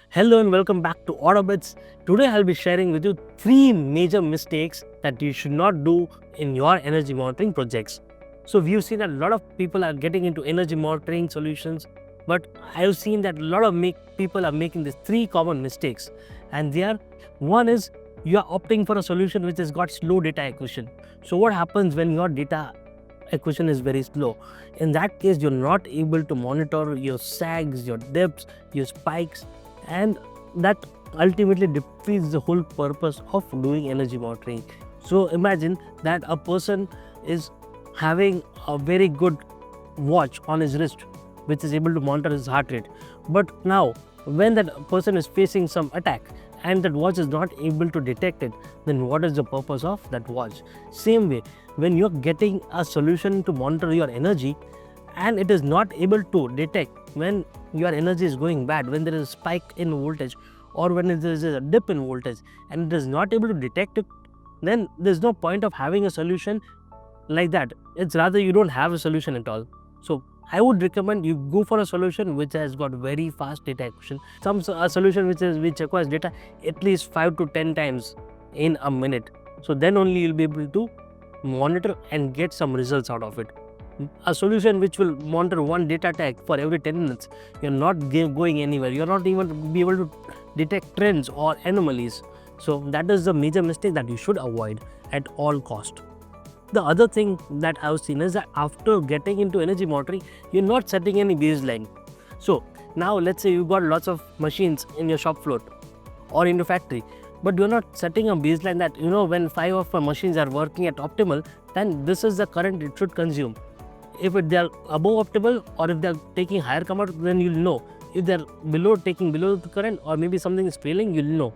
Hello and welcome back to Autobits. Today I'll be sharing with you 3 major mistakes that you should not do in your energy monitoring projects. So we've seen that a lot of people are getting into energy monitoring solutions, but I've seen that a lot of people are making these 3 common mistakes. And they are, one is you are opting for a solution which has got slow data acquisition. So what happens when your data acquisition is very slow? In that case, you're not able to monitor your sags, your dips, your spikes, and that ultimately defeats the whole purpose of doing energy monitoring. So imagine that a person is having a very good watch on his wrist which is able to monitor his heart rate, but now when that person is facing some attack and that watch is not able to detect it, then what is the purpose of that watch? Same way, when you're getting a solution to monitor your energy and it is not able to detect when your energy is going bad, when there is a spike in voltage or when there is a dip in voltage and it is not able to detect it, then there's no point of having a solution like that. It's rather you don't have a solution at all. So I would recommend you go for a solution which has got very fast data acquisition. A solution which acquires data at least 5 to 10 times in a minute. So then only you'll be able to monitor and get some results out of it. A solution which will monitor one data tag for every 10 minutes, you're not going anywhere. You're not even be able to detect trends or anomalies. So that is the major mistake that you should avoid at all cost. The other thing that I've seen is that after getting into energy monitoring, you're not setting any baseline. So now let's say you've got lots of machines in your shop floor or in your factory, but you're not setting a baseline that when 5 of our machines are working at optimal, then this is the current it should consume. If they are above optimal or if they are taking higher current, then you'll know. If they are taking below the current or maybe something is failing, you'll know.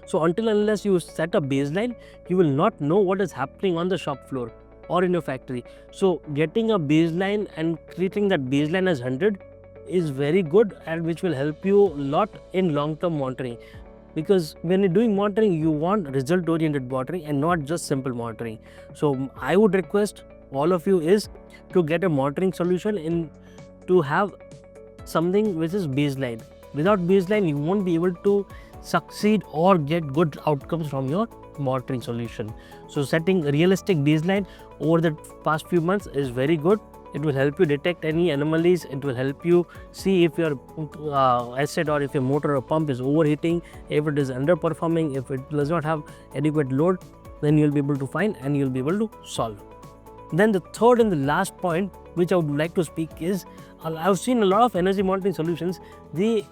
So until unless you set a baseline, you will not know what is happening on the shop floor or in your factory. So getting a baseline and treating that baseline as 100 is very good, and which will help you a lot in long-term monitoring. Because when you're doing monitoring, you want result-oriented monitoring and not just simple monitoring. So I would request all of you is to get a monitoring solution in to have something which is baseline. Without baseline, you won't be able to succeed or get good outcomes from your monitoring solution. So setting a realistic baseline over the past few months is very good. It will help you detect any anomalies. It will help you see if your asset or if your motor or pump is overheating, if it is underperforming, if it does not have adequate load, then you'll be able to find and you'll be able to solve. Then the third and the last point which I would like to speak is, I've seen a lot of energy monitoring solutions. The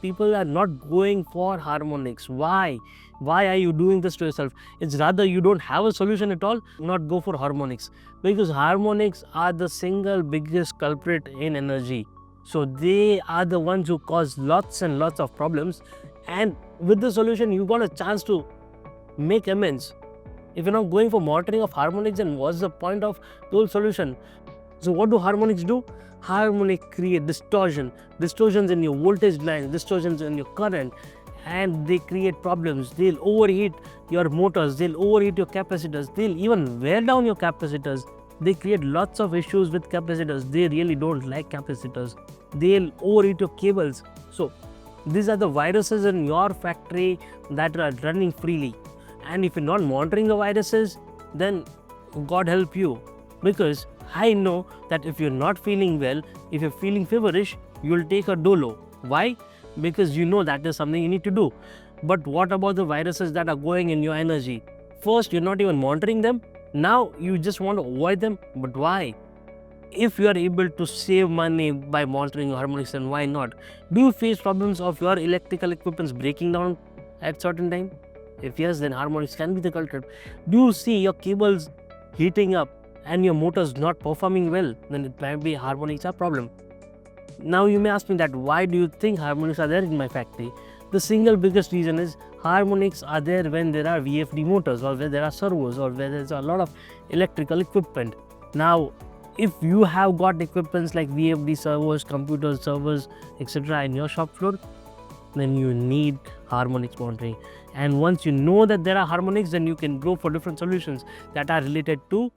people are not going for harmonics. Why? Why are you doing this to yourself? It's rather you don't have a solution at all, not go for harmonics. Because harmonics are the single biggest culprit in energy. So they are the ones who cause lots and lots of problems. And with the solution, you got a chance to make amends. If you're not going for monitoring of harmonics, then what's the point of the whole solution? So what do harmonics do? Harmonics create distortions in your voltage lines, distortions in your current, and they create problems. They'll overheat your motors, they'll overheat your capacitors, they'll even wear down your capacitors. They create lots of issues with capacitors. They really don't like capacitors. They'll overheat your cables. So these are the viruses in your factory that are running freely. And if you're not monitoring the viruses, then God help you. Because I know that if you're not feeling well, if you're feeling feverish, you'll take a dolo. Why? Because you know that is something you need to do. But what about the viruses that are going in your energy? First, you're not even monitoring them. Now you just want to avoid them. But why? If you are able to save money by monitoring harmonics, then why not? Do you face problems of your electrical equipments breaking down at certain time? If yes, then harmonics can be the culprit. Do you see your cables heating up and your motors not performing well? Then it might be harmonics a problem. Now you may ask me that why do you think harmonics are there in my factory? The single biggest reason is harmonics are there when there are VFD motors or where there are servos or where there's a lot of electrical equipment. Now, if you have got equipments like VFD servos, computer servers, etc. in your shop floor, then you need harmonics monitoring. And once you know that there are harmonics, then you can go for different solutions that are related to